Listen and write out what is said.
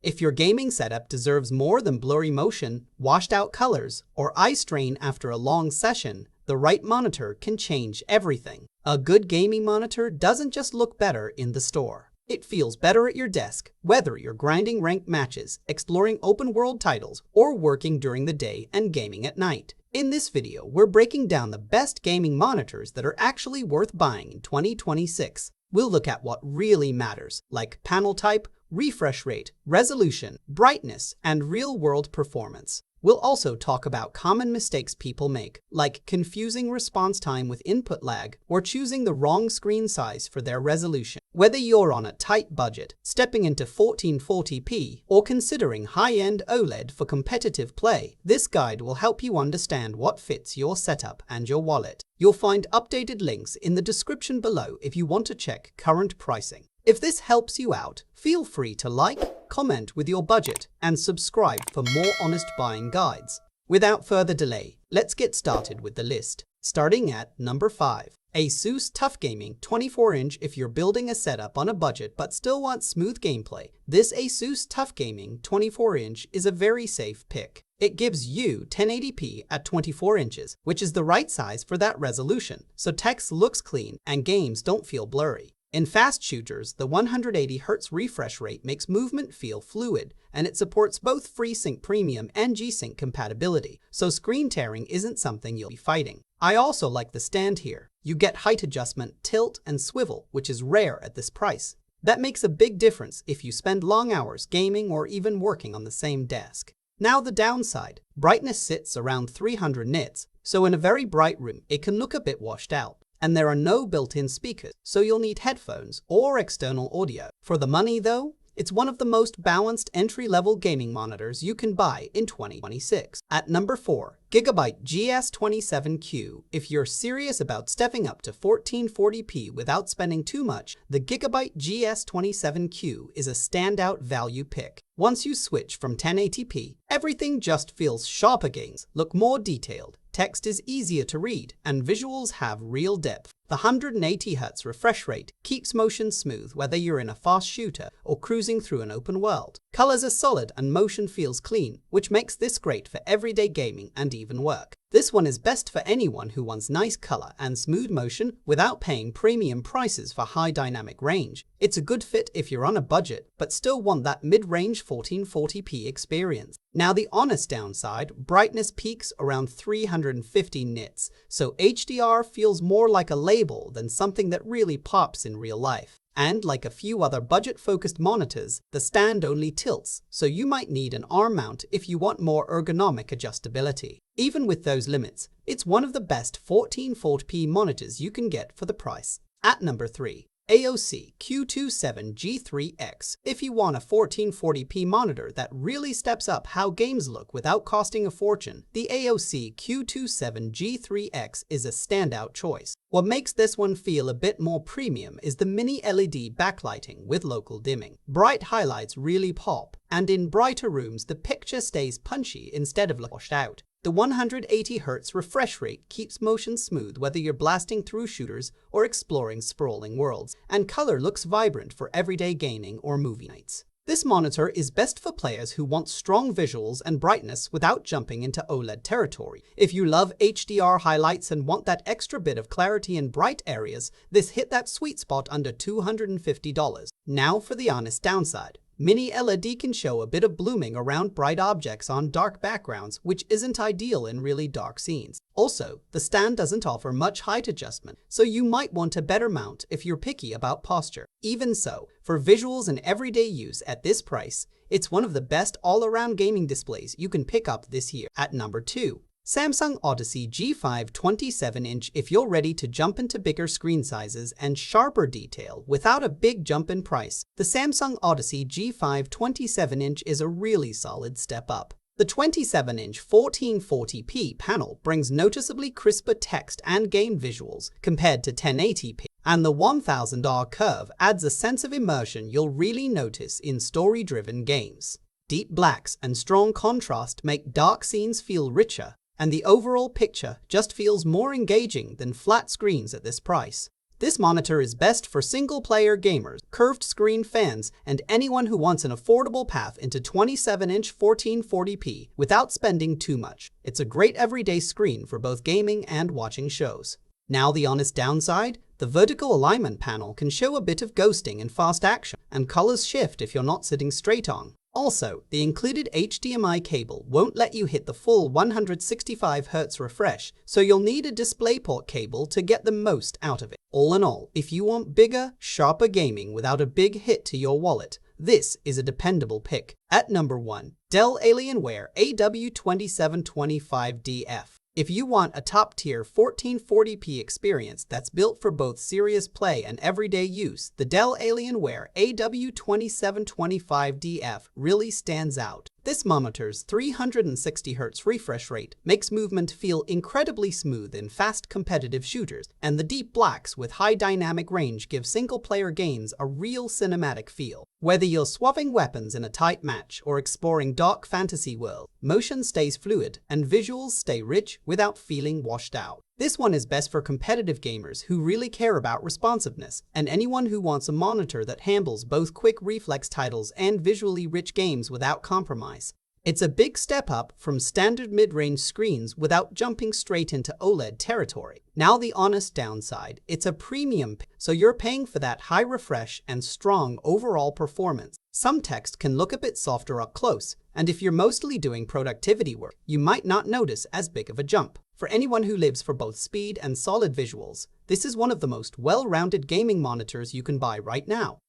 If your gaming setup deserves more than blurry motion, washed out colors, or eye strain after a long session, the right monitor can change everything. A good gaming monitor doesn't just look better in the store. It feels better at your desk, whether you're grinding ranked matches, exploring open world titles, or working during the day and gaming at night. In this video, we're breaking down the best gaming monitors that are actually worth buying in 2026. We'll look at what really matters, like panel type, refresh rate, resolution, brightness, and real-world performance. We'll also talk about common mistakes people make, like confusing response time with input lag or choosing the wrong screen size for their resolution. Whether you're on a tight budget, stepping into 1440p, or considering high-end OLED for competitive play, this guide will help you understand what fits your setup and your wallet. You'll find updated links in the description below if you want to check current pricing. If this helps you out, feel free to like, comment with your budget, and subscribe for more honest buying guides. Without further delay, let's get started with the list. Starting at number 5. ASUS TUF Gaming 24-inch. If you're building a setup on a budget but still want smooth gameplay, this ASUS TUF Gaming 24-inch is a very safe pick. It gives you 1080p at 24 inches, which is the right size for that resolution, so text looks clean and games don't feel blurry. In fast shooters, the 180Hz refresh rate makes movement feel fluid, and it supports both FreeSync Premium and G-Sync compatibility, so screen tearing isn't something you'll be fighting. I also like the stand here. You get height adjustment, tilt, and swivel, which is rare at this price. That makes a big difference if you spend long hours gaming or even working on the same desk. Now the downside. Brightness sits around 300 nits, so in a very bright room, it can look a bit washed out. And there are no built-in speakers, so you'll need headphones or external audio. For the money though, it's one of the most balanced entry-level gaming monitors you can buy in 2026. At number 4, Gigabyte GS27Q. If you're serious about stepping up to 1440p without spending too much, the Gigabyte GS27Q is a standout value pick. Once you switch from 1080p, everything just feels sharp again, look more detailed, text is easier to read, and visuals have real depth. The 180Hz refresh rate keeps motion smooth whether you're in a fast shooter or cruising through an open world. Colors are solid and motion feels clean, which makes this great for everyday gaming and even work. This one is best for anyone who wants nice color and smooth motion without paying premium prices for high dynamic range. It's a good fit if you're on a budget, but still want that mid-range 1440p experience. Now the honest downside, brightness peaks around 350 nits, so HDR feels more like a label than something that really pops in real life. And like a few other budget-focused monitors, the stand only tilts, so you might need an arm mount if you want more ergonomic adjustability. Even with those limits, it's one of the best 1440p monitors you can get for the price. At number 3. AOC Q27G3X. If you want a 1440p monitor that really steps up how games look without costing a fortune, the AOC Q27G3X is a standout choice. What makes this one feel a bit more premium is the mini LED backlighting with local dimming. Bright highlights really pop, and in brighter rooms the picture stays punchy instead of washed out. The 180Hz refresh rate keeps motion smooth whether you're blasting through shooters or exploring sprawling worlds, and color looks vibrant for everyday gaming or movie nights. This monitor is best for players who want strong visuals and brightness without jumping into OLED territory. If you love HDR highlights and want that extra bit of clarity in bright areas, this hit that sweet spot under $250. Now for the honest downside. Mini LED can show a bit of blooming around bright objects on dark backgrounds, which isn't ideal in really dark scenes. Also, the stand doesn't offer much height adjustment, so you might want a better mount if you're picky about posture. Even so, for visuals and everyday use at this price, it's one of the best all-around gaming displays you can pick up this year. At number 2. Samsung Odyssey G5 27-inch. If you're ready to jump into bigger screen sizes and sharper detail without a big jump in price, the Samsung Odyssey G5 27-inch is a really solid step up. The 27-inch 1440p panel brings noticeably crisper text and game visuals compared to 1080p, and the 1000R curve adds a sense of immersion you'll really notice in story-driven games. Deep blacks and strong contrast make dark scenes feel richer, and the overall picture just feels more engaging than flat screens at this price. This monitor is best for single-player gamers, curved screen fans, and anyone who wants an affordable path into 27-inch 1440p without spending too much. It's a great everyday screen for both gaming and watching shows. Now the honest downside? The vertical alignment panel can show a bit of ghosting in fast action, and colors shift if you're not sitting straight on. Also, the included HDMI cable won't let you hit the full 165Hz refresh, so you'll need a DisplayPort cable to get the most out of it. All in all, if you want bigger, sharper gaming without a big hit to your wallet, this is a dependable pick. At number 1, Dell Alienware AW2725DF. If you want a top-tier 1440p experience that's built for both serious play and everyday use, the Dell Alienware AW2725DF really stands out. This monitor's 360Hz refresh rate makes movement feel incredibly smooth in fast competitive shooters, and the deep blacks with high dynamic range give single-player games a real cinematic feel. Whether you're swapping weapons in a tight match or exploring dark fantasy worlds, motion stays fluid and visuals stay rich without feeling washed out. This one is best for competitive gamers who really care about responsiveness, and anyone who wants a monitor that handles both quick reflex titles and visually rich games without compromise. It's a big step up from standard mid-range screens without jumping straight into OLED territory. Now the honest downside, it's a premium, so you're paying for that high refresh and strong overall performance. Some text can look a bit softer up close, and if you're mostly doing productivity work, you might not notice as big of a jump. For anyone who lives for both speed and solid visuals, this is one of the most well-rounded gaming monitors you can buy right now.